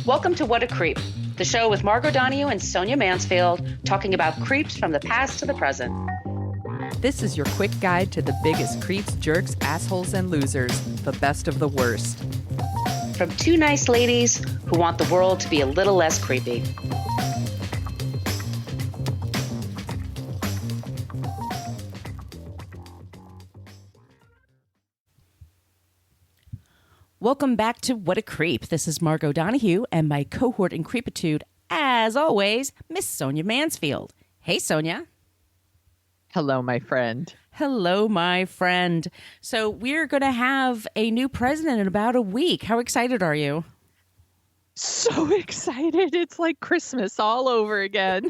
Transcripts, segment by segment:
Welcome to What a Creep, the show with Margot Donahue and Sonia Mansfield talking about creeps from the past to the present. This is your quick guide to the biggest creeps, jerks, assholes, and losers, the best of the worst. From two nice ladies who want the world to be a little less creepy. Welcome back to What a Creep. This is Margot Donahue and my cohort in creepitude, as always, Miss Sonia Mansfield. Hey, Sonia. Hello, my friend. Hello, my friend. So we're going to have a new president in about a week. How excited are you? So excited. It's like Christmas all over again.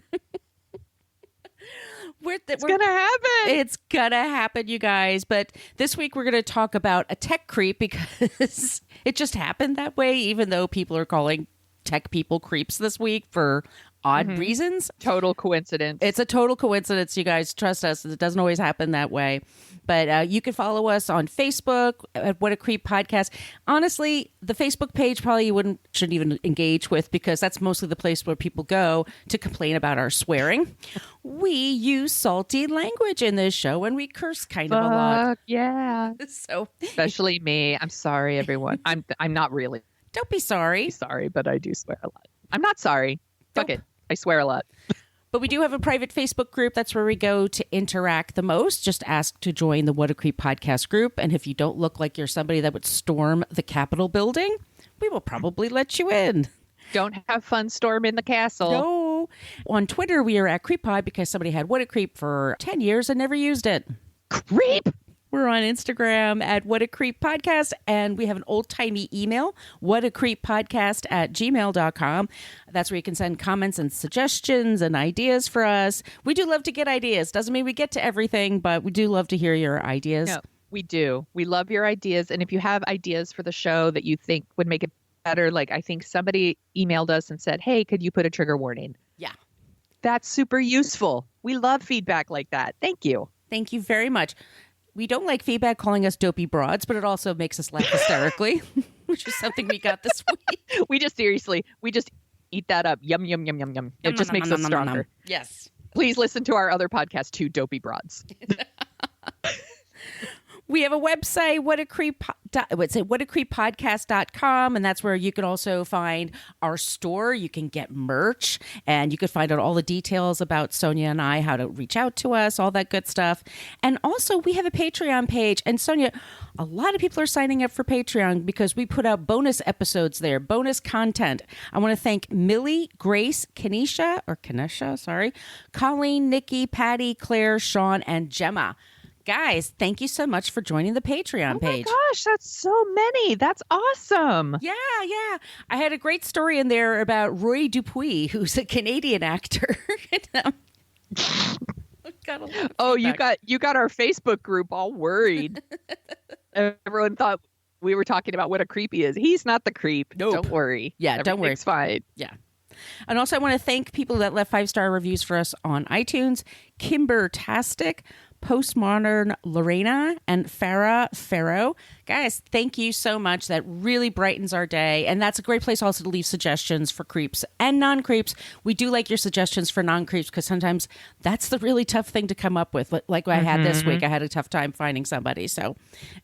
It's going to happen. It's going to happen, you guys. But this week we're going to talk about a tech creep because it just happened that way, even though people are calling tech people creeps this week for odd reasons. Total coincidence. It's a total coincidence, you guys. Trust us. It doesn't always happen that way. But you can follow us on Facebook at What a Creep Podcast. Honestly, the Facebook page probably you shouldn't even engage with because that's mostly the place where people go to complain about our swearing. We use salty language in this show and we curse kind of a lot. Yeah. So especially me. I'm sorry, everyone. I'm not really. Don't be sorry. Sorry, but I do swear a lot. I'm not sorry. Fuck it. I swear a lot. But we do have a private Facebook group. That's where we go to interact the most. Just ask to join the What a Creep podcast group. And if you don't look like you're somebody that would storm the Capitol building, we will probably let you in. Don't have fun storming the castle. No. On Twitter, we are at CreepPod because somebody had What a Creep for 10 years and never used it. Creep! We're on Instagram at What a Creep Podcast, and we have an old-timey email, whatacreeppodcast@gmail.com. That's where you can send comments and suggestions and ideas for us. We do love to get ideas. Doesn't mean we get to everything, but we do love to hear your ideas. No, we do. We love your ideas, and if you have ideas for the show that you think would make it better, like I think somebody emailed us and said, hey, could you put a trigger warning? Yeah. That's super useful. We love feedback like that. Thank you. Thank you very much. We don't like feedback calling us dopey broads, but it also makes us laugh hysterically, which is something we got this week. We just eat that up. Yum, yum, yum, yum, yum. It just makes us stronger. Yes. Please listen to our other podcast, Two Dopey Broads. We have a website, whatacreeppodcast.com, and that's where you can also find our store. You can get merch, and you can find out all the details about Sonia and I, how to reach out to us, all that good stuff. And also, we have a Patreon page. And Sonia, a lot of people are signing up for Patreon because we put out bonus episodes there, bonus content. I want to thank Millie, Grace, Kenesha, Colleen, Nikki, Patty, Claire, Sean, and Gemma. Guys, thank you so much for joining the Patreon page. Oh my gosh, that's so many. That's awesome. Yeah. I had a great story in there about Roy Dupuis, who's a Canadian actor. Oh, you got our Facebook group all worried. Everyone thought we were talking about what a creepy is. He's not the creep. Nope. Don't worry. Yeah, don't worry. It's fine. Yeah. And also I want to thank people that left 5-star reviews for us on iTunes. Kimber-tastic, Postmodern Lorena, and Farah Farrow. Guys, thank you so much. That really brightens our day. And that's a great place also to leave suggestions for creeps and non-creeps. We do like your suggestions for non-creeps because sometimes that's the really tough thing to come up with. Like I had this week, I had a tough time finding somebody. So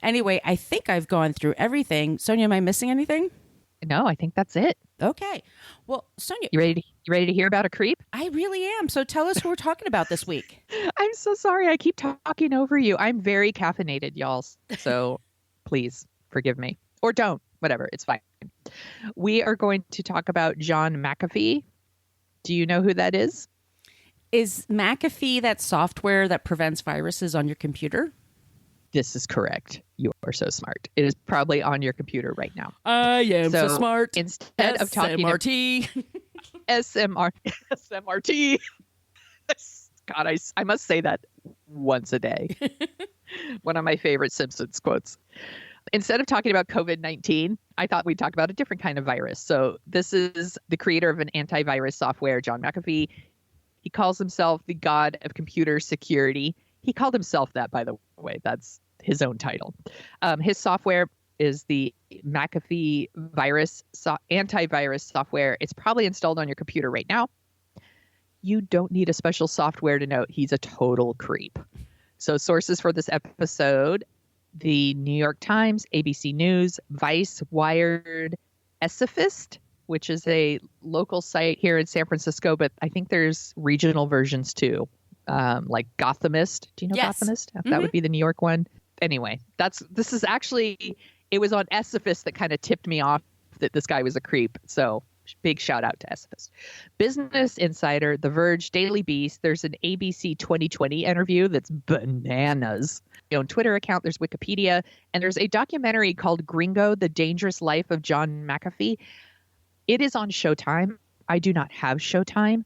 anyway, I think I've gone through everything. Sonia, am I missing anything? No, I think that's it. Okay. Well, Sonia, you ready to hear about a creep? I really am. So tell us who we're talking about this week. I'm so sorry. I keep talking over you. I'm very caffeinated, y'all. So please forgive me. Or don't. Whatever. It's fine. We are going to talk about John McAfee. Do you know who that is? Is McAfee that software that prevents viruses on your computer? This is correct. You are so smart. It is probably on your computer right now. I am so smart. Instead of talking SMRT. SMRT. God, I must say that once a day. One of my favorite Simpsons quotes. Instead of talking about COVID-19, I thought we'd talk about a different kind of virus. So this is the creator of an antivirus software, John McAfee. He calls himself the god of computer security. He called himself that, by the way. That's his own title. His software is the McAfee antivirus software. It's probably installed on your computer right now. You don't need a special software to know he's a total creep. So sources for this episode, the New York Times, ABC News, Vice, Wired, Esifist, which is a local site here in San Francisco, but I think there's regional versions too, like Gothamist. Do you know Yes. Gothamist? That would be the New York one. Anyway, it was on Esifist that kind of tipped me off that this guy was a creep. So big shout out to Esifist. Business Insider, The Verge, Daily Beast. There's an ABC 2020 interview that's bananas. Your own Twitter account, there's Wikipedia, and there's a documentary called Gringo, The Dangerous Life of John McAfee. It is on Showtime. I do not have Showtime.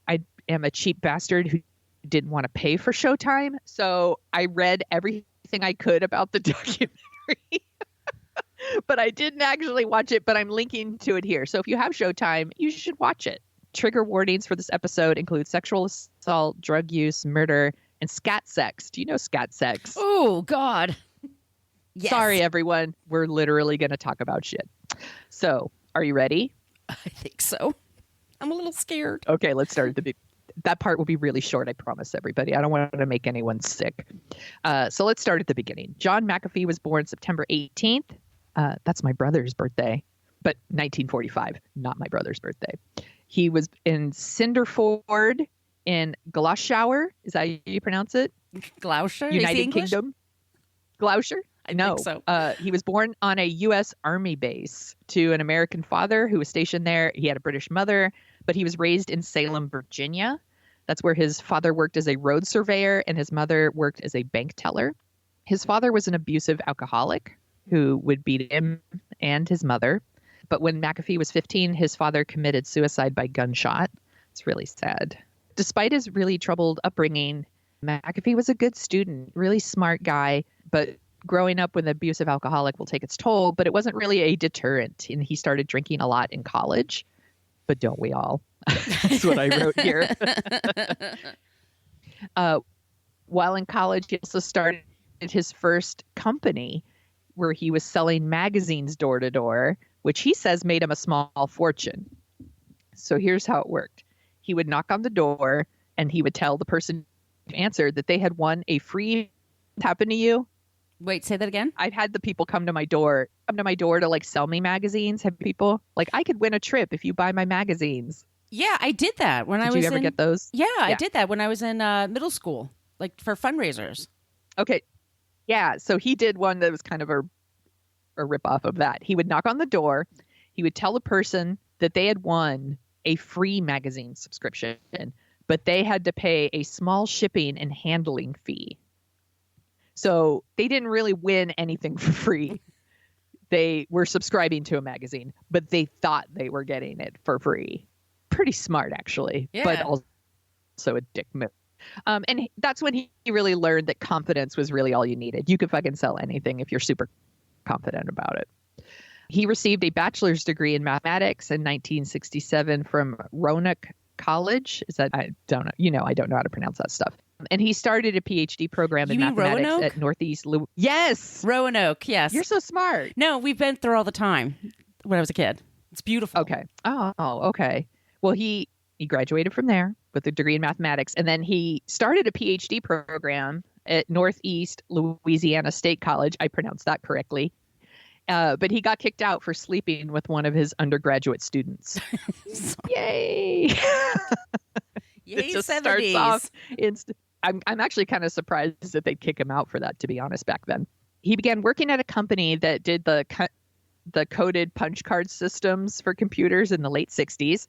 I am a cheap bastard who didn't want to pay for Showtime, so I read everything I could about the documentary. But I didn't actually watch it, but I'm linking to it here. So if you have Showtime, you should watch it. Trigger warnings for this episode include sexual assault, drug use, murder, and scat sex. Do you know scat sex? Oh, God. Yes. Sorry, everyone. We're literally going to talk about shit. So are you ready? I think so. I'm a little scared. Okay, let's start at the beginning. That part will be really short, I promise everybody. I don't want to make anyone sick. So let's start at the beginning. John McAfee was born September 18th. That's my brother's birthday, but 1945, not my brother's birthday. He was in Cinderford in Gloucestershire. Is that how you pronounce it? Gloucester? United Kingdom. Gloucester? I No. think so. He was born on a U.S. Army base to an American father who was stationed there. He had a British mother, but he was raised in Salem, Virginia. That's where his father worked as a road surveyor and his mother worked as a bank teller. His father was an abusive alcoholic who would beat him and his mother. But when McAfee was 15, his father committed suicide by gunshot. It's really sad. Despite his really troubled upbringing, McAfee was a good student, really smart guy, but growing up with an abusive alcoholic will take its toll, but it wasn't really a deterrent. And he started drinking a lot in college. But don't we all? That's what I wrote here. While in college, he also started his first company where he was selling magazines door to door, which he says made him a small fortune. So here's how it worked. He would knock on the door and he would tell the person who answered that they had won a free. Happened to you? Wait, say that again? I've had the people come to my door to like sell me magazines. Have people like, I could win a trip if you buy my magazines. Yeah, I did that when I was Did you ever get those? Yeah, I did that when I was in middle school, like for fundraisers. Okay. Yeah. So he did one that was kind of a ripoff of that. He would knock on the door. He would tell the person that they had won a free magazine subscription, but they had to pay a small shipping and handling fee. So they didn't really win anything for free. They were subscribing to a magazine, but they thought they were getting it for free. Pretty smart, actually, but also a dick move. And that's when he really learned that confidence was really all you needed. You could fucking sell anything if you're super confident about it. He received a bachelor's degree in mathematics in 1967 from Roanoke College. Is that, I don't know. I don't know how to pronounce that stuff. And he started a PhD program in mathematics Roanoke? at Northeast. Yes. Roanoke, yes. You're so smart. No, we've been through all the time when I was a kid. It's beautiful. Okay. Oh, okay. Well, he graduated from there with a degree in mathematics, and then he started a PhD program at Northeast Louisiana State College. I pronounced that correctly. But he got kicked out for sleeping with one of his undergraduate students. Yay! Yay, it just 70s. starts off. I'm actually kind of surprised that they'd kick him out for that, to be honest, back then. He began working at a company that did the coded punch card systems for computers in the late 60s.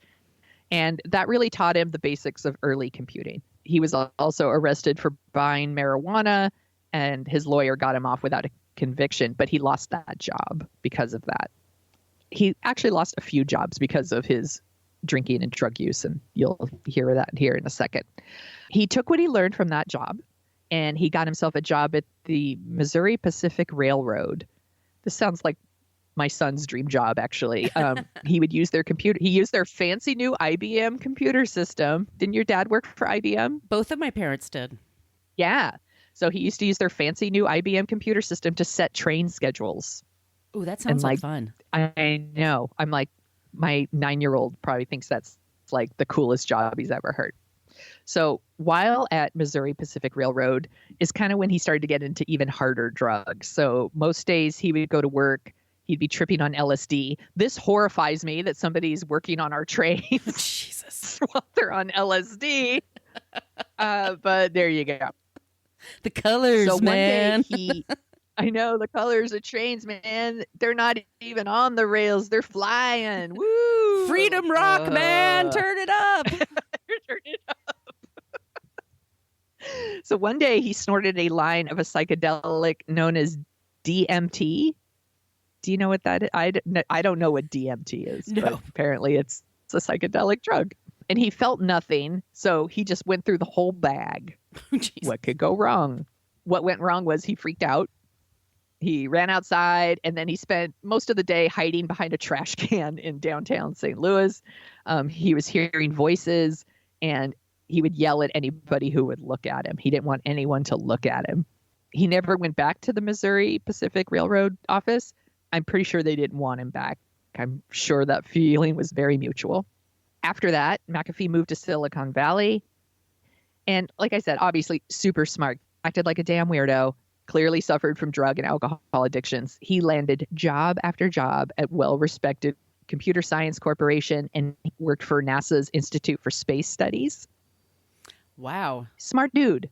And that really taught him the basics of early computing. He was also arrested for buying marijuana, and his lawyer got him off without a conviction, but he lost that job because of that. He actually lost a few jobs because of his drinking and drug use, and you'll hear that here in a second. He took what he learned from that job, and he got himself a job at the Missouri Pacific Railroad. This sounds like my son's dream job, actually. He would use their computer. He used their fancy new IBM computer system. Didn't your dad work for IBM? Both of my parents did. Yeah. So he used to use their fancy new IBM computer system to set train schedules. Oh, that sounds like fun. I know. I'm like, my 9-year-old probably thinks that's like the coolest job he's ever heard. So while at Missouri Pacific Railroad is kind of when he started to get into even harder drugs. So most days he would go to work. He'd be tripping on LSD. This horrifies me that somebody's working on our trains Jesus. while they're on LSD. But there you go. The colors, So man. one day I know the colors of trains, man. They're not even on the rails. They're flying. Woo! Freedom rock, man. Turn it up. Turn it up. So one day he snorted a line of a psychedelic known as DMT. Do you know what that is? I don't know what DMT is, No. but apparently it's a psychedelic drug. And he felt nothing, so he just went through the whole bag. What could go wrong? What went wrong was he freaked out. He ran outside, and then he spent most of the day hiding behind a trash can in downtown St. Louis. He was hearing voices, and he would yell at anybody who would look at him. He didn't want anyone to look at him. He never went back to the Missouri Pacific Railroad office. I'm pretty sure they didn't want him back. I'm sure that feeling was very mutual. After that, McAfee moved to Silicon Valley. And like I said, obviously super smart, acted like a damn weirdo, clearly suffered from drug and alcohol addictions. He landed job after job at well-respected Computer Science Corporation and worked for NASA's Institute for Space Studies. Wow. Smart dude.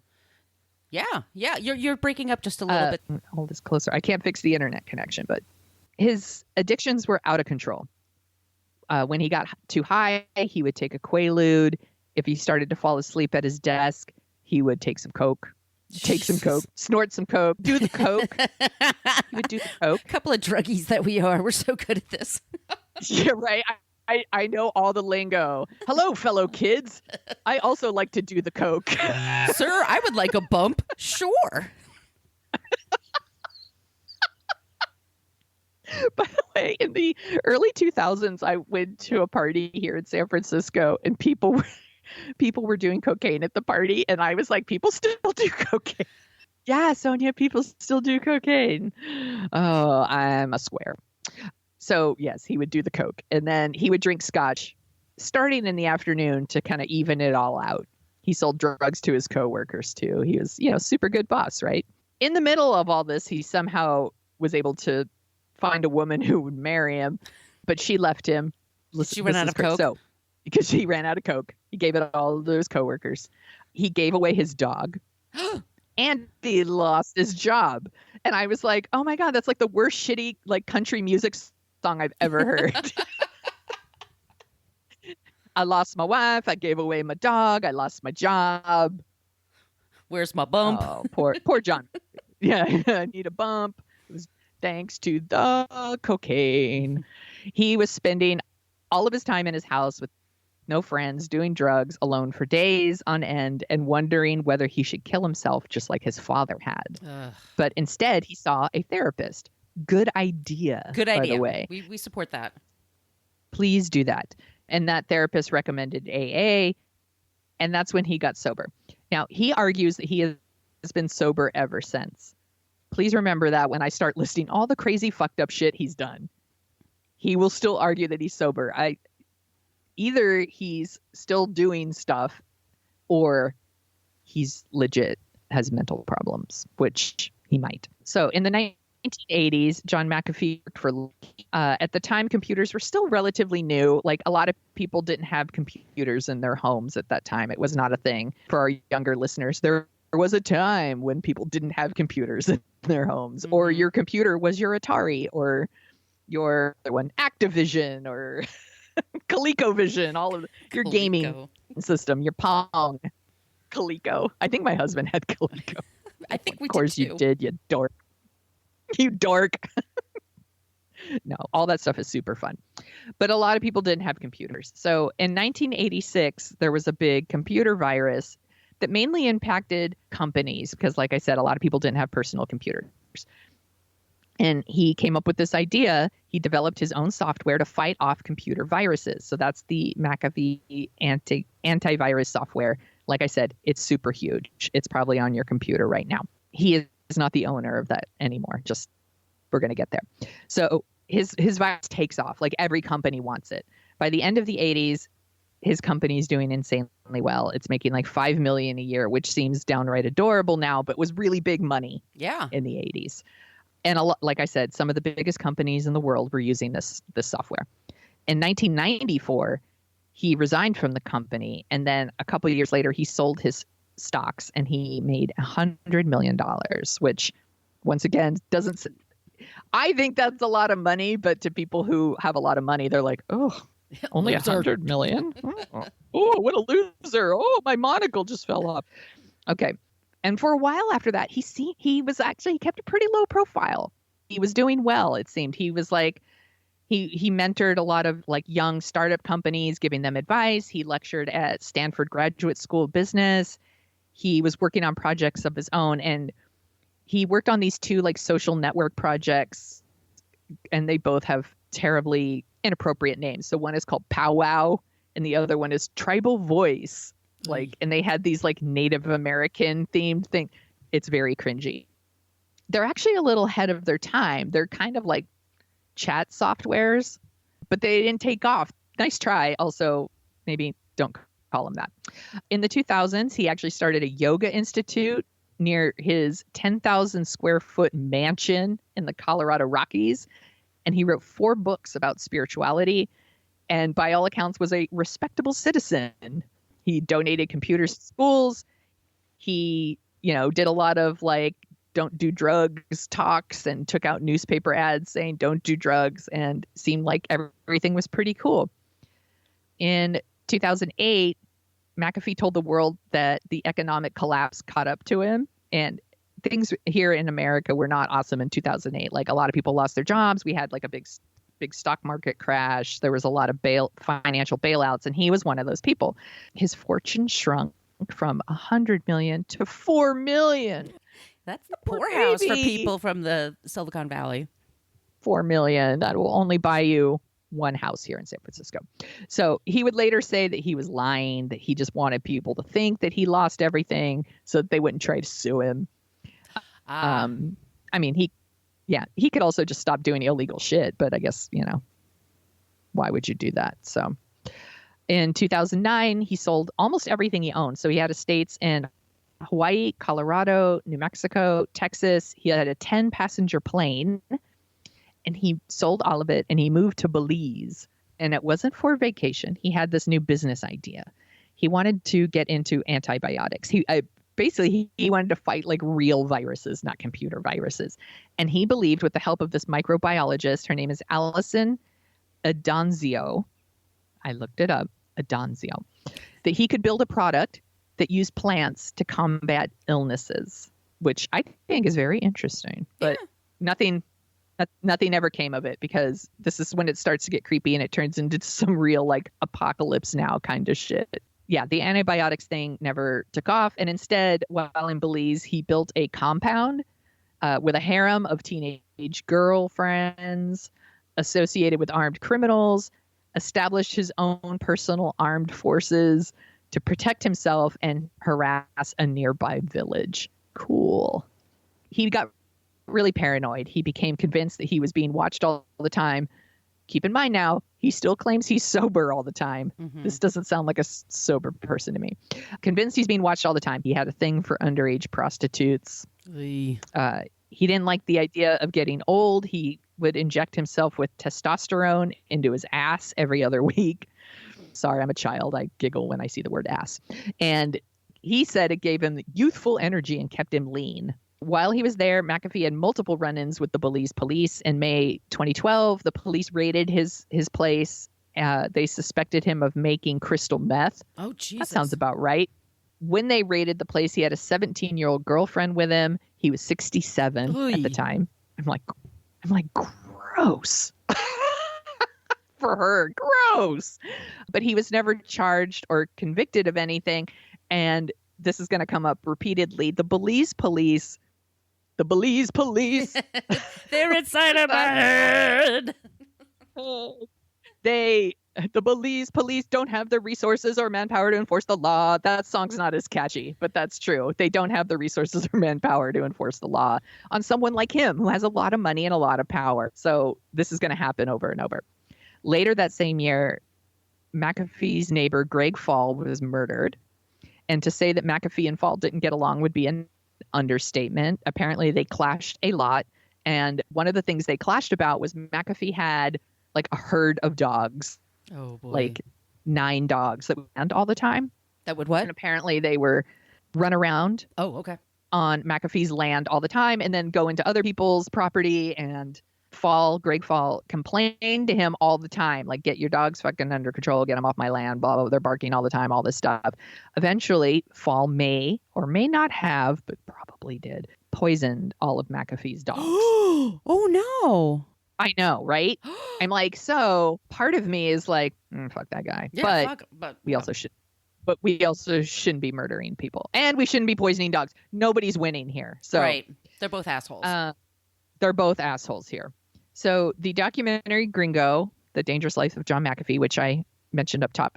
Yeah. You're breaking up just a little bit. Hold this closer. I can't fix the internet connection, but his addictions were out of control. When he got too high, he would take a Quaalude. If he started to fall asleep at his desk, he would take some Coke, snort some Coke, do the Coke. He would do the Coke. A couple of druggies that we are. We're so good at this. Yeah, right. I know all the lingo. Hello, fellow kids. I also like to do the Coke. Sir, I would like a bump. Sure. By the way, in the early 2000s, I went to a party here in San Francisco, and people were doing cocaine at the party, and I was like, people still do cocaine. Yeah, Sonia, people still do cocaine. Oh, I'm a swear. So yes, he would do the Coke, and then he would drink scotch starting in the afternoon to kind of even it all out. He sold drugs to his coworkers too. He was, super good boss, right? In the middle of all this, he somehow was able to find a woman who would marry him, but she left him. She ran out of Coke? So, because she ran out of Coke. He gave it all to his coworkers. He gave away his dog. And he lost his job. And I was like, oh my God, that's like the worst shitty like country music song I've ever heard. I lost my wife. I gave away my dog. I lost my job. Where's my bump? Oh, poor John. Yeah, I need a bump. It was thanks to the cocaine. He was spending all of his time in his house with no friends, doing drugs alone for days on end, and wondering whether he should kill himself just like his father had. Ugh. But instead, he saw a therapist. Good idea. Good idea. By the way. We support that. Please do that. And that therapist recommended AA, and that's when he got sober. Now, he argues that he has been sober ever since. Please remember that when I start listing all the crazy fucked up shit he's done, he will still argue that he's sober. Either he's still doing stuff or he's legit has mental problems, which he might. So in the 1980s, John McAfee worked for at the time, computers were still relatively new. Like a lot of people didn't have computers in their homes at that time. It was not a thing. For our younger listeners, there was a time when people didn't have computers in their homes, or your computer was your Atari or your one Activision or ColecoVision, all of your gaming system, your Pong, Coleco. I think my husband had Coleco. I think we did. Of course you did, you dork. You dork. No, all that stuff is super fun. But a lot of people didn't have computers. So in 1986, there was a big computer virus that mainly impacted companies because, like I said, a lot of people didn't have personal computers. And he came up with this idea. He developed his own software to fight off computer viruses. So that's the McAfee antivirus software. Like I said, it's super huge. It's probably on your computer right now. He is not the owner of that anymore. Just we're going to get there. So his virus takes off. Like every company wants it. By the end of the 80s, his company is doing insanely well. It's making like $5 million a year, which seems downright adorable now, but was really big money in the 80s. And like I said, some of the biggest companies in the world were using this software. In 1994, he resigned from the company. And then a couple of years later, he sold his stocks and he made $100 million, which once again doesn't. I think that's a lot of money, but to people who have a lot of money, they're like, oh, only $100 million? Oh, what a loser. Oh, my monocle just fell off. Okay. And for a while after that, he kept a pretty low profile. He was doing well, it seemed. He was like, he mentored a lot of like young startup companies, giving them advice. He lectured at Stanford Graduate School of Business. He was working on projects of his own. And he worked on these 2 like social network projects, and they both have terribly inappropriate names. So one is called Powwow and the other one is Tribal Voice. Like, and they had these like Native American themed thing. It's very cringy. They're actually a little ahead of their time. They're kind of like chat softwares, but they didn't take off. Nice try. Also, maybe don't call them that. In the 2000s, he actually started a yoga institute near his 10,000 square foot mansion in the Colorado Rockies. And he wrote 4 books about spirituality and by all accounts was a respectable citizen. He donated computers to schools. He, did a lot of like, don't do drugs talks and took out newspaper ads saying don't do drugs and seemed like everything was pretty cool. In 2008, McAfee told the world that the economic collapse caught up to him and things here in America were not awesome in 2008. Like a lot of people lost their jobs. We had like a big stock market crash. There was a lot of financial bailouts, and he was one of those people. His fortune shrunk from 100 million to 4 million. That's the poorhouse for people from the Silicon Valley. 4 million. That will only buy you one house here in San Francisco. So he would later say that he was lying, that he just wanted people to think that he lost everything so that they wouldn't try to sue him. I mean, he could also just stop doing illegal shit, but I guess, why would you do that? So in 2009, he sold almost everything he owned. So he had estates in Hawaii, Colorado, New Mexico, Texas. He had a 10-passenger plane and he sold all of it and he moved to Belize. And it wasn't for vacation. He had this new business idea. He wanted to get into antibiotics. He wanted to fight like real viruses, not computer viruses. And he believed with the help of this microbiologist, her name is Allison Adonzio. I looked it up, Adonzio, that he could build a product that used plants to combat illnesses, which I think is very interesting. But nothing ever came of it because this is when it starts to get creepy and it turns into some real like apocalypse now kind of shit. Yeah, the antibiotics thing never took off. And instead, while in Belize, he built a compound with a harem of teenage girlfriends associated with armed criminals, established his own personal armed forces to protect himself and harass a nearby village. Cool. He got really paranoid. He became convinced that he was being watched all the time. Keep in mind now, he still claims he's sober all the time. Mm-hmm. This doesn't sound like a sober person to me. Convinced he's being watched all the time. He had a thing for underage prostitutes. He didn't like the idea of getting old. He would inject himself with testosterone into his ass every other week. Sorry, I'm a child. I giggle when I see the word ass. And he said it gave him youthful energy and kept him lean. While he was there, McAfee had multiple run-ins with the Belize police. In May 2012, the police raided his place. They suspected him of making crystal meth. Oh, Jesus. That sounds about right. When they raided the place, he had a 17-year-old girlfriend with him. He was 67 at the time. I'm like, gross. For her, gross. But he was never charged or convicted of anything. And this is going to come up repeatedly. The Belize police. They're inside of my head. The Belize police don't have the resources or manpower to enforce the law. That song's not as catchy, but that's true. They don't have the resources or manpower to enforce the law on someone like him who has a lot of money and a lot of power. So this is going to happen over and over. Later that same year, McAfee's neighbor, Greg Fall, was murdered. And to say that McAfee and Fall didn't get along would be an understatement. Apparently, they clashed a lot. And one of the things they clashed about was McAfee had like a herd of dogs. Oh, boy. Like 9 dogs that would land all the time. That would what? And apparently they were run around Okay. on McAfee's land all the time and then go into other people's property. And Greg Fall, complained to him all the time, like, get your dogs fucking under control, get them off my land, blah, blah, blah. They're barking all the time, all this stuff. Eventually, Fall may or may not have, but probably did, poisoned all of McAfee's dogs. Oh, no. I know, right? I'm like, so part of me is like, fuck that guy. Yeah, but we also should. But we also shouldn't be murdering people, and we shouldn't be poisoning dogs. Nobody's winning here. So right, they're both assholes. They're both assholes here. So the documentary Gringo: The Dangerous Life of John McAfee, which I mentioned up top,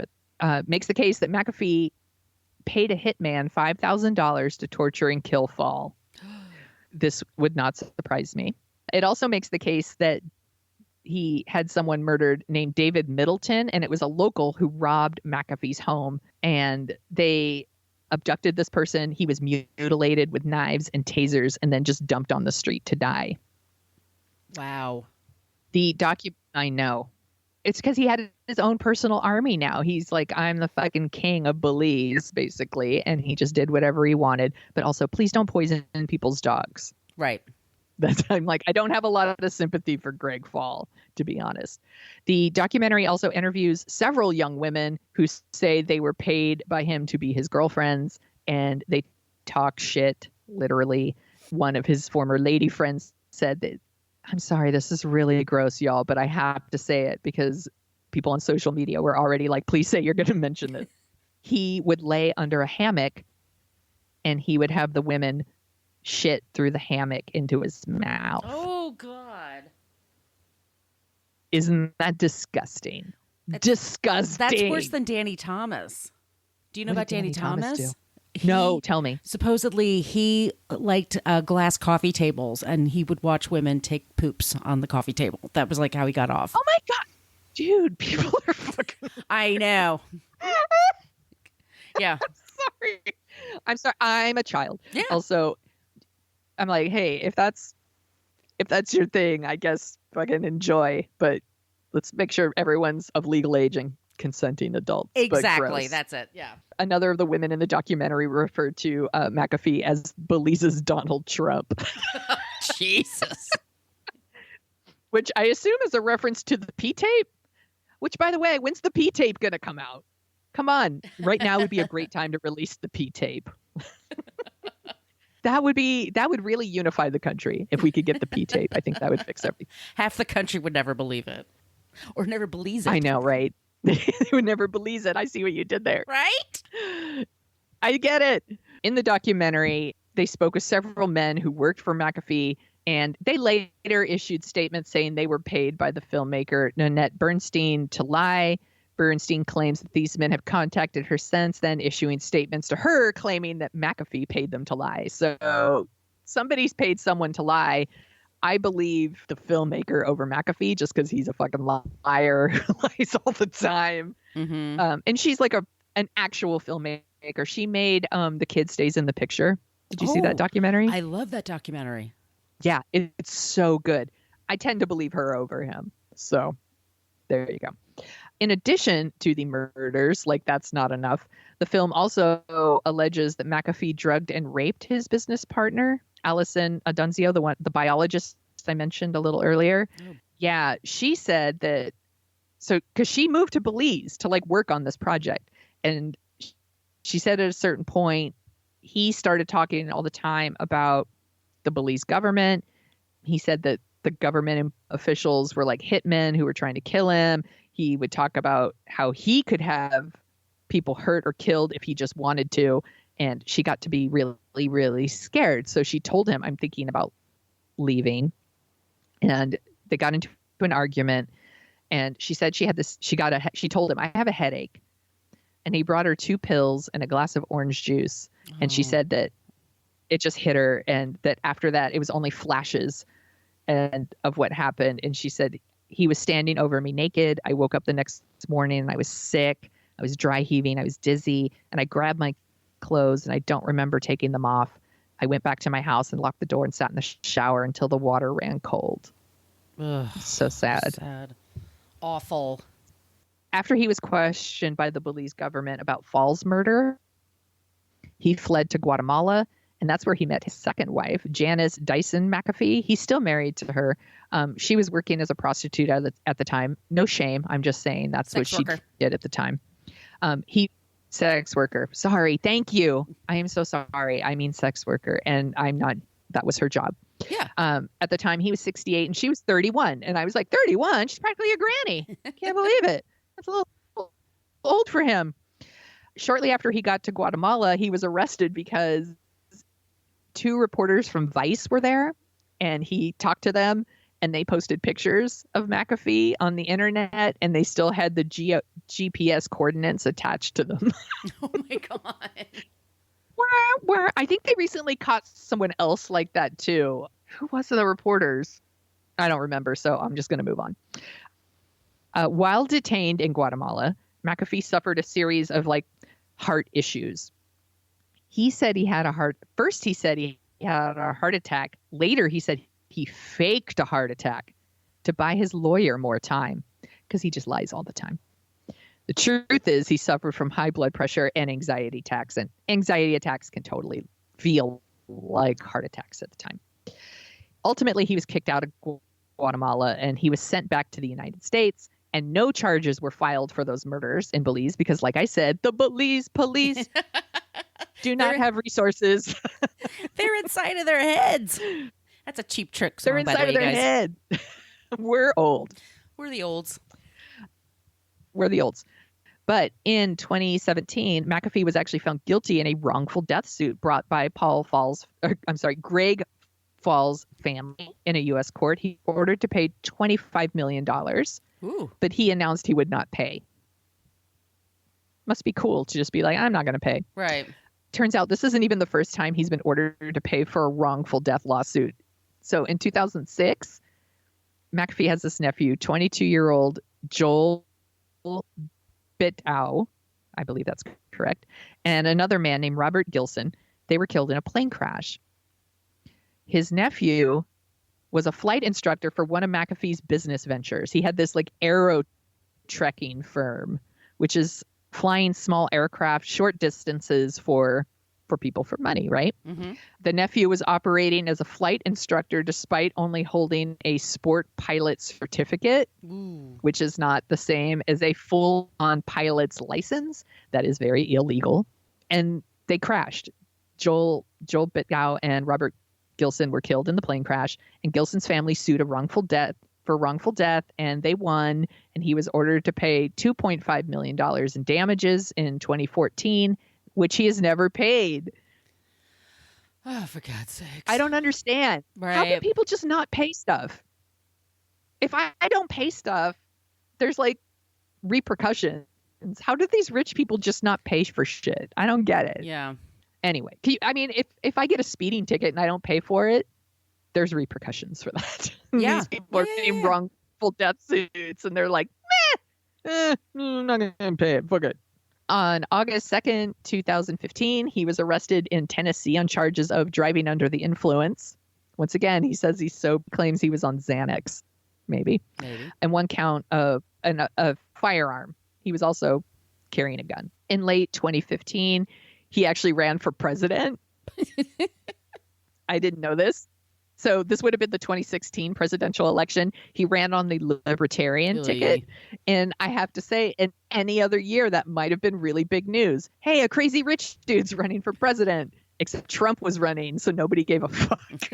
makes the case that McAfee paid a hitman $5,000 to torture and kill Fall. This would not surprise me. It also makes the case that he had someone murdered named David Middleton, and it was a local who robbed McAfee's home, and they abducted this person. He was mutilated with knives and tasers and then just dumped on the street to die. Wow. I know. It's because he had his own personal army now. He's like, I'm the fucking king of Belize, basically, and he just did whatever he wanted. But also, please don't poison people's dogs. Right. I'm like, I don't have a lot of sympathy for Greg Fall, to be honest. The documentary also interviews several young women who say they were paid by him to be his girlfriends, and they talk shit, literally. One of his former lady friends said that, I'm sorry, this is really gross, y'all, but I have to say it because people on social media were already like, please say you're going to mention this. He would lay under a hammock and he would have the women shit through the hammock into his mouth. Oh, God. Isn't that disgusting? Disgusting. That's worse than Danny Thomas. Do you know about Danny Thomas? No, tell me. Supposedly, he liked glass coffee tables, and he would watch women take poops on the coffee table. That was like how he got off. Oh, my God. Dude, people are fucking... I know. Yeah. I'm sorry. I'm a child. Yeah. Also, I'm like, hey, if that's your thing, I guess fucking enjoy. But let's make sure everyone's of legal age and consenting adults. Exactly. That's it. Yeah. Another of the women in the documentary referred to McAfee as Belize's Donald Trump. Jesus. Which I assume is a reference to the P-tape. Which, by the way, when's the P-tape going to come out? Come on. Right now would be a great time to release the P-tape. That would really unify the country if we could get the P-tape. I think that would fix everything. Half the country would never believe it. Or never believes it. I know, right? They would never believe it. I see what you did there. Right? I get it. In the documentary, they spoke with several men who worked for McAfee, and they later issued statements saying they were paid by the filmmaker Nanette Bernstein to lie. Bernstein claims that these men have contacted her since then, issuing statements to her claiming that McAfee paid them to lie. So somebody's paid someone to lie. I believe the filmmaker over McAfee just because he's a fucking liar who lies all the time. Mm-hmm. And she's like an actual filmmaker. She made The Kid Stays in the Picture. Did you see that documentary? I love that documentary. Yeah, it's so good. I tend to believe her over him. So there you go. In addition to the murders, like that's not enough, the film also alleges that McAfee drugged and raped his business partner, Allison Adunzio, the biologist I mentioned a little earlier. Oh. Yeah, she said that, so because she moved to Belize to like work on this project, and she said at a certain point, he started talking all the time about the Belize government. He said that the government officials were like hitmen who were trying to kill him. He would talk about how he could have people hurt or killed if he just wanted to. And she got to be really, really scared. So she told him, I'm thinking about leaving. And they got into an argument. And she said she told him, I have a headache. And he brought her 2 pills and a glass of orange juice. And she said that it just hit her, and that after that, it was only flashes of what happened. And she said, he was standing over me naked. I woke up the next morning and I was sick. I was dry heaving. I was dizzy. And I grabbed my clothes and I don't remember taking them off. I went back to my house and locked the door and sat in the shower until the water ran cold. Ugh, so sad. Sad. Awful. After he was questioned by the Belize government about Falls' murder, he fled to Guatemala. And that's where he met his second wife, Janice Dyson McAfee. He's still married to her. She was working as a prostitute at the time. No shame. I'm just saying that's Sex what worker. she did at the time. Sex worker. Sorry. Thank you. I am so sorry. I mean sex worker. And I'm not. That was her job. Yeah. At the time, he was 68 and she was 31. And I was like, 31? She's practically a granny. Can't believe it. That's a little old for him. Shortly after he got to Guatemala, he was arrested because 2 reporters from Vice were there, and he talked to them, and they posted pictures of McAfee on the internet, and they still had the GPS coordinates attached to them. Oh my God. Where I think they recently caught someone else like that too. Who was the reporters? I don't remember, so I'm just going to move on. While detained in Guatemala, McAfee suffered a series of heart issues. He said he had First, he said he had a heart attack. Later, he said he faked a heart attack to buy his lawyer more time, because he just lies all the time. The truth is he suffered from high blood pressure and anxiety attacks, and anxiety attacks can totally feel like heart attacks at the time. Ultimately, he was kicked out of Guatemala and he was sent back to the United States, and no charges were filed for those murders in Belize because, like I said, the Belize police do not have resources. They're inside of their heads. That's a cheap trick song, They're by the inside way, of their guys. head. We're old. We're the olds. We're the olds. But in 2017, McAfee was actually found guilty in a wrongful death suit brought by Greg Falls' family in a U.S. court. He ordered to pay $25 million, Ooh. but he announced he would not pay. Must be cool to just be like, I'm not going to pay. Right. Turns out this isn't even the first time he's been ordered to pay for a wrongful death lawsuit. So in 2006, McAfee has this nephew, 22-year-old Joel Bitau, I believe that's correct, and another man named Robert Gilson. They were killed in a plane crash. His nephew was a flight instructor for one of McAfee's business ventures. He had this aero trekking firm, which is flying small aircraft short distances for people for money, right? Mm-hmm. The nephew was operating as a flight instructor despite only holding a sport pilot certificate, Ooh. which is not the same as a full-on pilot's license. That is very illegal. And they crashed. Joel Bitgow and Robert Gilson were killed in the plane crash, and Gilson's family sued for wrongful death, and they won, and he was ordered to pay $2.5 million in damages in 2014, which he has never paid. Oh, for God's sakes. I don't understand. Right. How can people just not pay stuff? If I don't pay stuff, there's repercussions. How do these rich people just not pay for shit? I don't get it. Yeah. Anyway, if I get a speeding ticket and I don't pay for it, there's repercussions for that. Yeah. These people are getting wrongful death suits, and they're like, I'm not going to pay it. Fuck it. On August 2nd, 2015, he was arrested in Tennessee on charges of driving under the influence. Once again, he says claims he was on Xanax, maybe. And one count of a firearm. He was also carrying a gun. In late 2015, he actually ran for president. I didn't know this. So this would have been the 2016 presidential election. He ran on the Libertarian ticket. And I have to say, in any other year, that might have been really big news. Hey, a crazy rich dude's running for president. Except Trump was running, so nobody gave a fuck.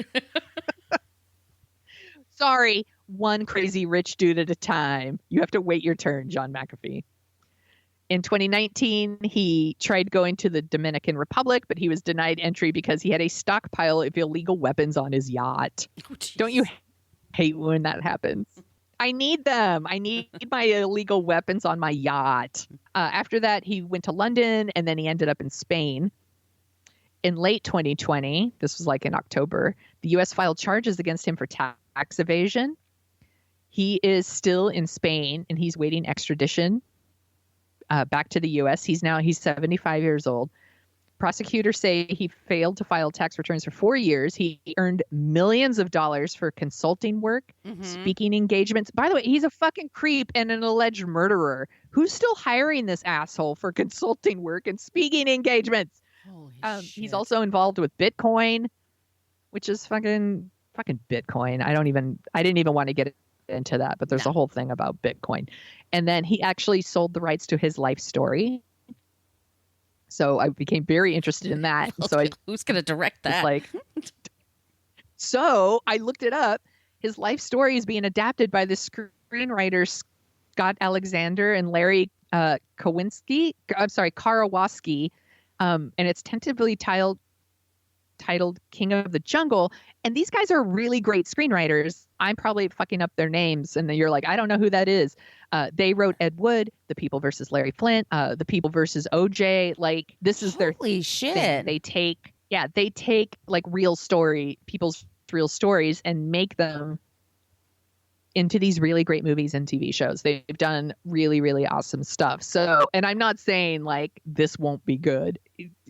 Sorry, one crazy rich dude at a time. You have to wait your turn, John McAfee. In 2019, he tried going to the Dominican Republic, but he was denied entry because he had a stockpile of illegal weapons on his yacht. Oh, don't you hate when that happens? I need them. I need my illegal weapons on my yacht. After that, he went to London, and then he ended up in Spain. In late 2020, this was like in October, the U.S. filed charges against him for tax evasion. He is still in Spain, and he's waiting extradition back to the U.S. He's 75 years old. Prosecutors say he failed to file tax returns for 4 years. He earned millions of dollars for consulting work, speaking engagements. By the way, he's a fucking creep and an alleged murderer. Who's still hiring this asshole for consulting work and speaking engagements? Holy shit. He's also involved with Bitcoin, which is fucking Bitcoin. I didn't even want to get into that, but there's a whole thing about Bitcoin. And then he actually sold the rights to his life story. So I became very interested in that. Who's going to direct that? So I looked it up. His life story is being adapted by the screenwriters Scott Alexander and Larry Karwoski, and it's tentatively titled King of the Jungle. And these guys are really great screenwriters. I'm probably fucking up their names, and you're like, I don't know who that is. They wrote Ed Wood, The People versus Larry Flint, The People versus OJ. Like, this is their holy shit. thing. They take like people's real stories and make them into these really great movies and TV shows. They've done really, really awesome stuff. So, and I'm not saying like this won't be good.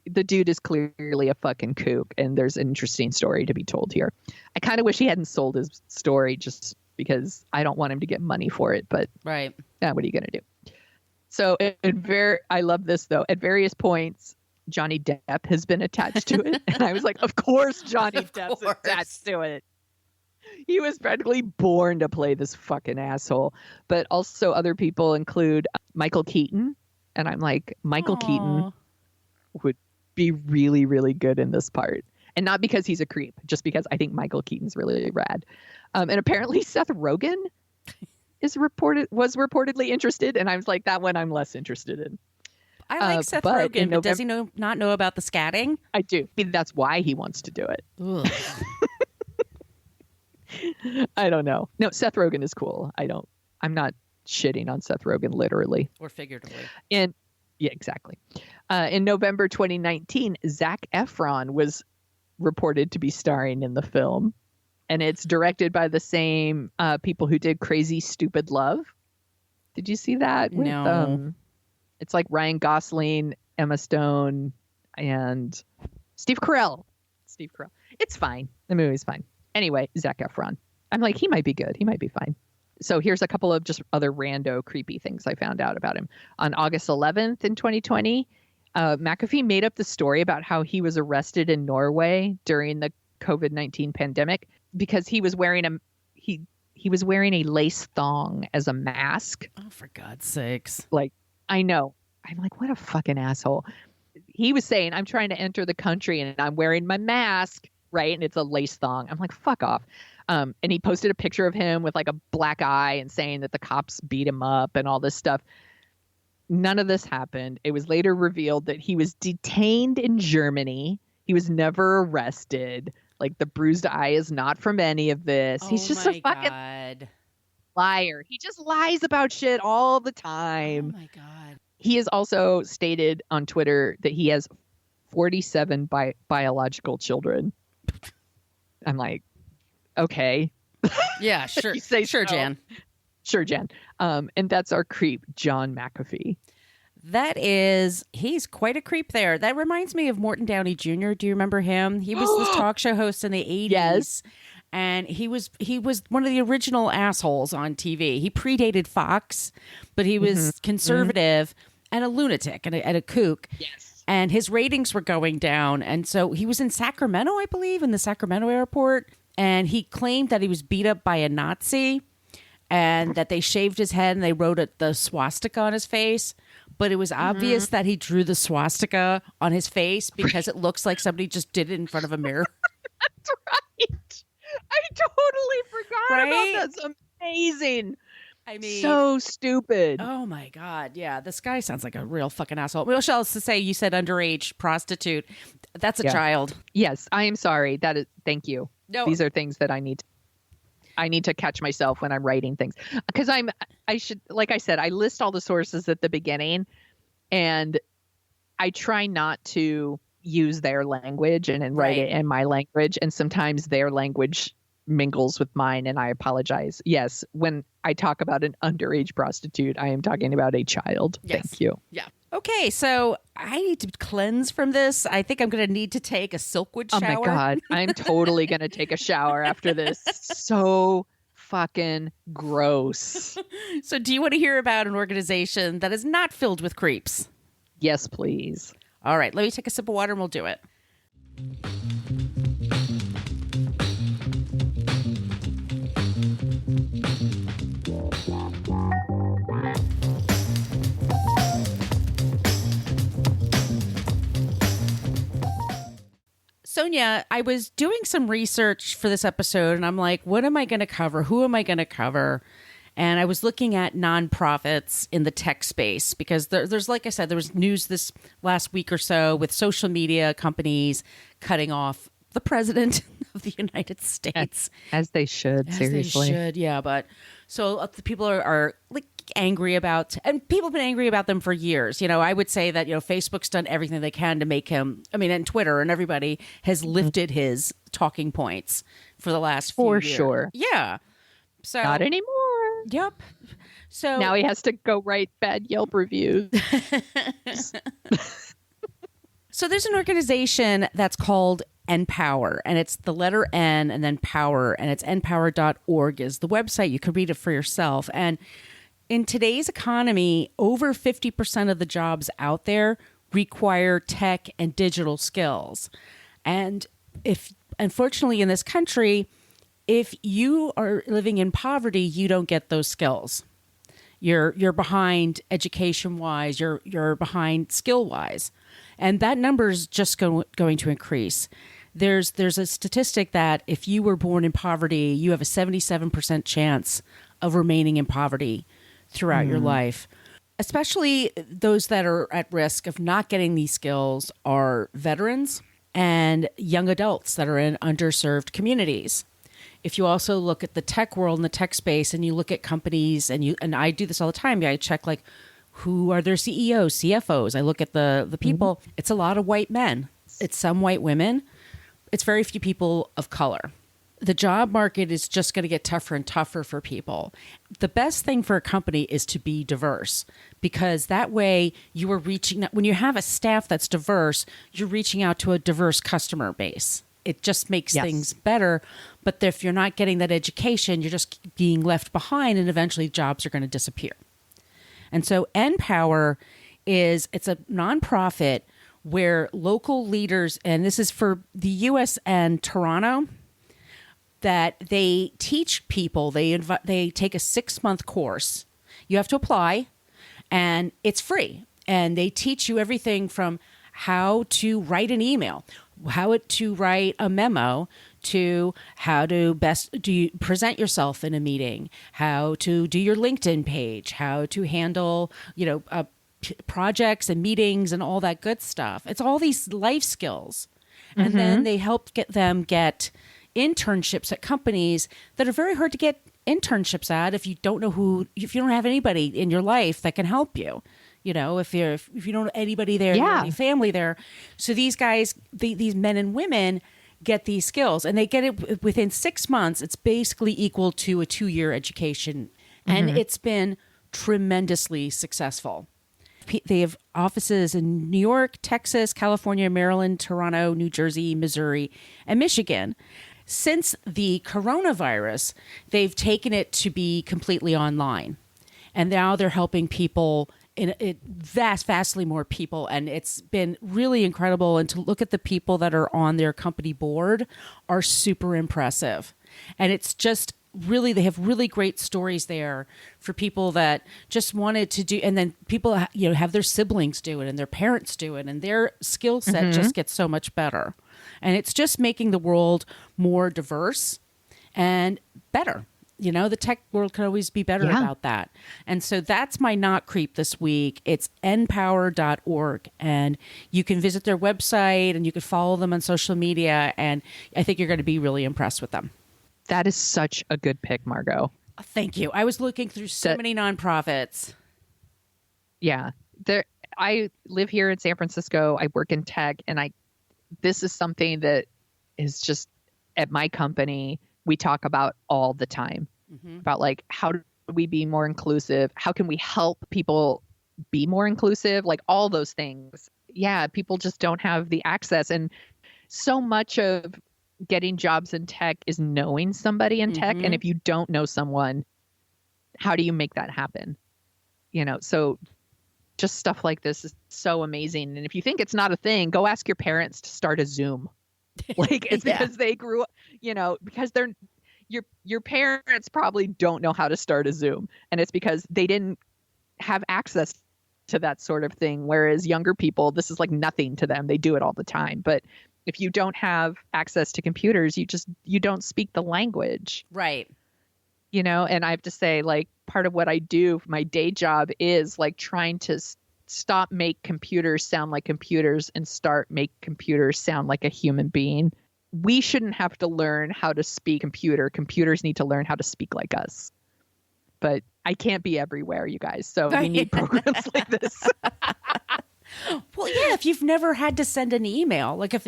The dude is clearly a fucking kook, and there's an interesting story to be told here. I kind of wish he hadn't sold his story just because I don't want him to get money for it, but right. What are you going to do? So I love this though. At various points, Johnny Depp has been attached to it. And I was like, of course Johnny Depp's attached to it. He was practically born to play this fucking asshole. But also other people include Michael Keaton. And I'm like, Michael Keaton would be really, really good in this part. And not because he's a creep, just because I think Michael Keaton's really rad. And apparently Seth Rogen was reportedly interested. And I was like, that one I'm less interested in. I like Seth Rogen, but does he not know about the scatting? I do. That's why he wants to do it. I don't know. No, Seth Rogen is cool. I'm not shitting on Seth Rogen literally. Or figuratively. Yeah, exactly. In November 2019, Zac Efron was reported to be starring in the film. And it's directed by the same people who did Crazy Stupid Love. Did you see that? No. It's like Ryan Gosling, Emma Stone, and Steve Carell. It's fine. The movie's fine. Anyway, Zac Efron. I'm like, he might be good. He might be fine. So here's a couple of just other rando creepy things I found out about him. On August 11th in 2020, McAfee made up the story about how he was arrested in Norway during the COVID-19 pandemic because he was wearing he was wearing a lace thong as a mask. Oh, for God's sakes. Like, I know. I'm like, what a fucking asshole. He was saying, I'm trying to enter the country and I'm wearing my mask, right? And it's a lace thong. I'm like, fuck off. And he posted a picture of him with like a black eye and saying that the cops beat him up and all this stuff. None of this happened. It was later revealed that he was detained in Germany. He was never arrested. Like, the bruised eye is not from any of this. He's just a fucking liar. He just lies about shit all the time. Oh my God. He has also stated on Twitter that he has 47 biological children. I'm like, okay. Yeah, sure. You say sure, so. Jan. Sure, Jan. And that's our creep, John McAfee. He's quite a creep there. That reminds me of Morton Downey Jr. Do you remember him? He was this talk show host in the 80s. Yes. And he was one of the original assholes on TV. He predated Fox, but he was conservative and a lunatic and a kook. Yes. And his ratings were going down. And so he was in Sacramento, I believe, in the Sacramento airport. And he claimed that he was beat up by a Nazi and that they shaved his head and they wrote the swastika on his face. But it was obvious that he drew the swastika on his face because it looks like somebody just did it in front of a mirror. That's right. I totally forgot about that. That's amazing. I mean, so stupid. Oh my God. Yeah. This guy sounds like a real fucking asshole. Michelle, to say you said underage prostitute. That's a child. Yes. I am sorry. Thank you. No. These are things that I need to. I need to catch myself when I'm writing things, because like I said, I list all the sources at the beginning, and I try not to use their language and write it in my language. And sometimes their language mingles with mine, and I apologize. Yes, when I talk about an underage prostitute, I am talking about a child. Yes. Thank you. Yeah. Okay, so I need to cleanse from this. I think I'm going to need to take a Silkwood shower. Oh my God. I'm totally going to take a shower after this. So fucking gross. So do you want to hear about an organization that is not filled with creeps? Yes, please. All right, let me take a sip of water and we'll do it. Sonia, I was doing some research for this episode and I'm like, what am I going to cover? Who am I going to cover? And I was looking at nonprofits in the tech space because there's, like I said, there was news this last week or so with social media companies cutting off the president of the United States. As they should, seriously. They should, yeah. But so the people are like angry about, and people have been angry about them for years. You know, I would say that, you know, Facebook's done everything they can to make him, I mean, and Twitter and everybody has lifted his talking points for the last few years. For sure. Yeah. So not anymore. Yep. So now he has to go write bad Yelp reviews. So there's an organization that's called NPower, and it's the letter N and then power, and it's npower.org is the website. You can read it for yourself. And in today's economy, over 50% of the jobs out there require tech and digital skills. And unfortunately in this country, if you are living in poverty, you don't get those skills. You're behind education-wise, you're behind skill-wise. And that number is just going to increase. There's a statistic that if you were born in poverty, you have a 77% chance of remaining in poverty throughout your life. Especially those that are at risk of not getting these skills are veterans and young adults that are in underserved communities. If you also look at the tech world and the tech space and you look at companies and I do this all the time, I check like who are their CEOs, CFOs. I look at the people. It's a lot of white men. It's some white women. It's very few people of color. The job market is just going to get tougher and tougher for people. The best thing for a company is to be diverse, because that way you are reaching, when you have a staff that's diverse, you're reaching out to a diverse customer base. It just makes things better. But if you're not getting that education, you're just being left behind, and eventually jobs are going to disappear. And so NPower it's a nonprofit where local leaders, and this is for the U.S. and Toronto, that they teach people. They take a 6-month course. You have to apply, and it's free. And they teach you everything from how to write an email, how to write a memo, to how to best present yourself in a meeting, how to do your LinkedIn page, how to handle, projects and meetings and all that good stuff. It's all these life skills. And then they help get internships at companies that are very hard to get internships at if you don't have anybody in your life that can help you. You know, if you don't know anybody there, any family there. So these guys, these men and women get these skills, and they get it within 6 months. It's basically equal to a 2-year education. And it's been tremendously successful. They have offices in New York, Texas, California, Maryland, Toronto, New Jersey, Missouri, and Michigan. Since the coronavirus, they've taken it to be completely online. And now they're helping people, vastly more people. And it's been really incredible. And to look at the people that are on their company board are super impressive. And it's just really, they have really great stories there for people that just wanted to do, and then people, have their siblings do it and their parents do it, and their skill set just gets so much better. And it's just making the world more diverse and better. The tech world could always be better about that. And so that's my not creep this week. It's npower.org. And you can visit their website and you can follow them on social media. And I think you're going to be really impressed with them. That is such a good pick, Margot. Thank you. I was looking through so many nonprofits. Yeah. I live here in San Francisco. I work in tech, and this is something that is just at my company we talk about all the time. About like, how do we be more inclusive? How can we help people be more inclusive? Like all those things. Yeah, people just don't have the access. And so much of getting jobs in tech is knowing somebody in tech. And if you don't know someone, how do you make that happen? So just stuff like this is so amazing. And if you think it's not a thing, go ask your parents to start a Zoom. Like it's because they grew up, because they're your parents probably don't know how to start a Zoom. And it's because they didn't have access to that sort of thing. Whereas younger people, this is like nothing to them. They do it all the time. But if you don't have access to computers, you don't speak the language. Right. And I have to say, like, part of what I do, my day job is like trying to stop make computers sound like computers and start make computers sound like a human being. We shouldn't have to learn how to speak computer. Computers need to learn how to speak like us. But I can't be everywhere, you guys. So we need programs like this. Well, yeah, if you've never had to send an email, like if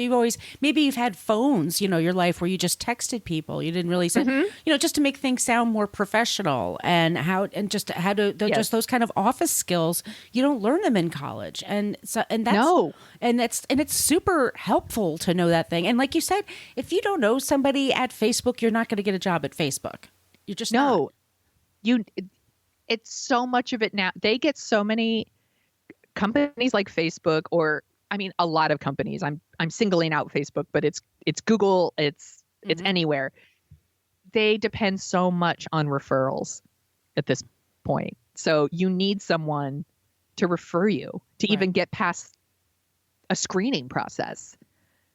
maybe you've had phones, your life where you just texted people, you didn't really send, just to make things sound more professional just those kind of office skills, you don't learn them in college. And it's super helpful to know that thing. And like you said, if you don't know somebody at Facebook, you're not going to get a job at Facebook. You're just not. It's so much of it now. They get so many companies like Facebook, or a lot of companies. I'm singling out Facebook, but it's Google, it's anywhere. They depend so much on referrals at this point. So you need someone to refer you to even get past a screening process.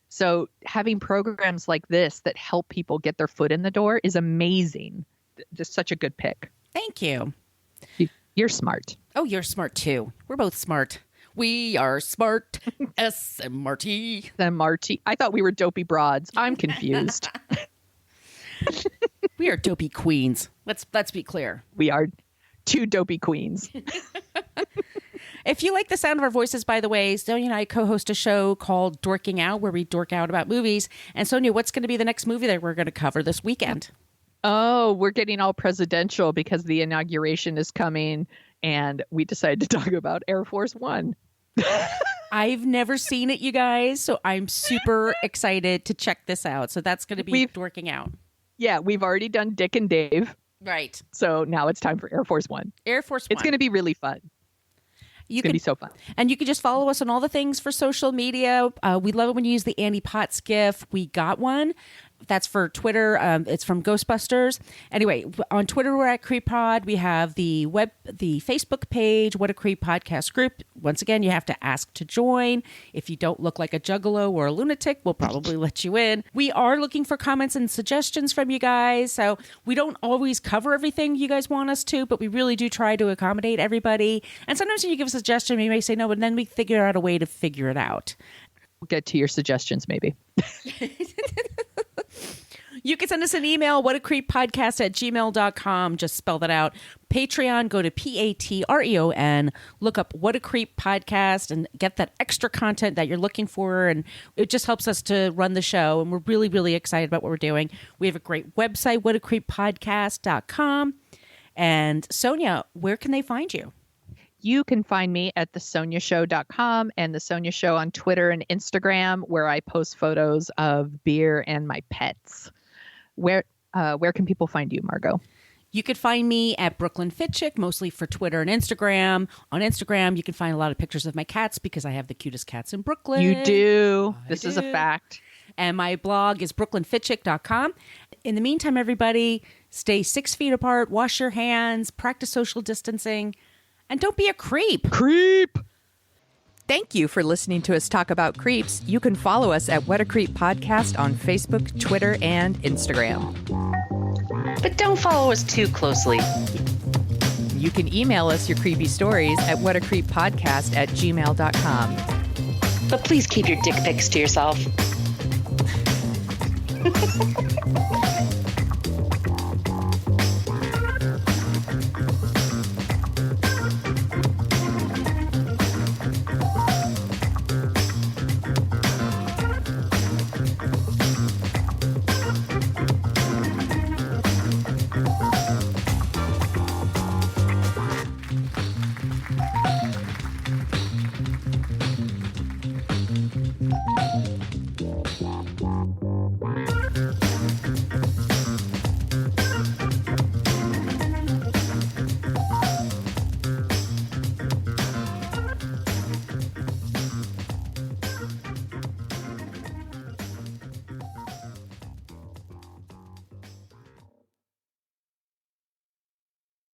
So having programs like this that help people get their foot in the door is amazing. Just such a good pick. Thank you. You're smart. Oh, you're smart too. We're both smart. We are smart. SMRT. SMRT. I thought we were dopey broads. I'm confused. We are dopey queens. Let's be clear. We are two dopey queens. If you like the sound of our voices, by the way, Sonia and I co-host a show called Dorking Out, where we dork out about movies. And Sonia, what's going to be the next movie that we're going to cover this weekend? Oh, we're getting all presidential because the inauguration is coming, and we decided to talk about Air Force One. I've never seen it, you guys, so I'm super excited to check this out. So that's going to be Dorking Out. Yeah, we've already done Dick and Dave. Right. So now it's time for Air Force One. Air Force One. It's going to be really fun. It's going to be so fun. And you can just follow us on all the things for social media. We love it when you use the Annie Potts GIF. We got one. That's for Twitter. It's from Ghostbusters. Anyway, on Twitter, we're at CreepPod. We have the Facebook page, What a Creep Podcast group. Once again, you have to ask to join. If you don't look like a juggalo or a lunatic, we'll probably let you in. We are looking for comments and suggestions from you guys. So we don't always cover everything you guys want us to, but we really do try to accommodate everybody. And sometimes when you give a suggestion, we may say no, but then we figure out a way to figure it out. We'll get to your suggestions, maybe. You can send us an email, whatacreeppodcast@gmail.com. Just spell that out. Patreon, go to Patreon, look up What a Creep Podcast and get that extra content that you're looking for. And it just helps us to run the show. And we're really, really excited about what we're doing. We have a great website, whatacreeppodcast.com. And Sonia, where can they find you? You can find me at thesoniashow.com and The Sonia Show on Twitter and Instagram, where I post photos of beer and my pets. Where can people find you, Margot? You could find me at Brooklyn Fitchick, mostly for Twitter and Instagram. On Instagram, you can find a lot of pictures of my cats because I have the cutest cats in Brooklyn. You do. This is a fact. And my blog is brooklynfitchick.com. In the meantime, everybody, stay 6 feet apart, wash your hands, practice social distancing, and don't be a creep. Creep! Thank you for listening to us talk about creeps. You can follow us at What a Creep Podcast on Facebook, Twitter, and Instagram. But don't follow us too closely. You can email us your creepy stories at whatacreeppodcast@gmail.com. But please keep your dick pics to yourself.